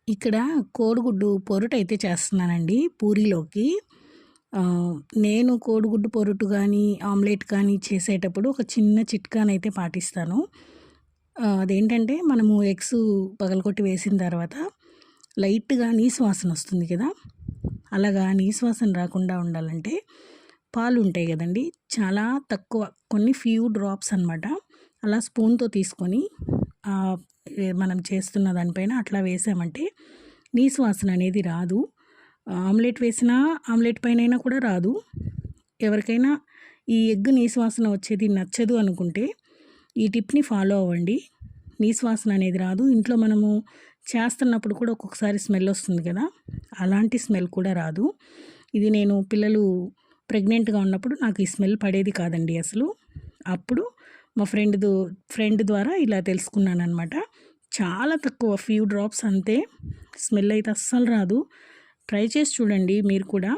ఇక్కడ కోడిగుడ్డు పొరుటైతే చేస్తున్నానండి పూరీలోకి. నేను కోడిగుడ్డు పొరుటు గానీ, ఆమ్లెట్ కానీ చేసేటప్పుడు ఒక చిన్న చిట్కానైతే పాటిస్తాను. అదేంటంటే మనము ఎగ్సు పగలగొట్టి వేసిన తర్వాత లైట్‌గా నీసు వాసనొస్తుంది కదా! అలాగా నీసు వాసన రాకుండా ఉండాలంటే పాలుంటాయి గదండీ! చాలా తక్కువ కొన్ని ఫ్యూ డ్రాప్స్ అనమాట. అలా స్పూన్‌తో తీసుకొని ఆహ్, మనం చేస్తున్న దానిపైన అట్లా వేసామంటే నీసు వాసన అనేది రాదు. ఆమ్లెట్ వేసినా ఆమ్లెట్ పైనైనా కూడా రాదు. ఎవరికైనా ఈ ఎగ్ నీసు వాసన వచ్చేది నచ్చదు అనుకుంటే ఈ టిప్‌ని ఫాలో అవ్వండి. నీసు వాసన అనేది రాదు. ఇంట్లో మనము చేస్తున్నప్పుడు కూడా ఒక్కొక్కసారి స్మెల్ వస్తుంది కదా! అలాంటి స్మెల్ కూడా రాదు. ఇది నేను పిల్లలు ప్రెగ్నెంట్‌గా ఉన్నప్పుడు నాకు ఈ స్మెల్ పడేది కాదండి అసలు. అప్పుడు మా ఫ్రెండ్ ద్వారా ఇలా తెలుసుకున్నాననమాట. చాలా తక్కువ ఫ్యూ డ్రాప్స్ అంతే. స్మెల్ అయితే అస్సలు రాదు. ట్రై చేసి చూడండి మీరు కూడా.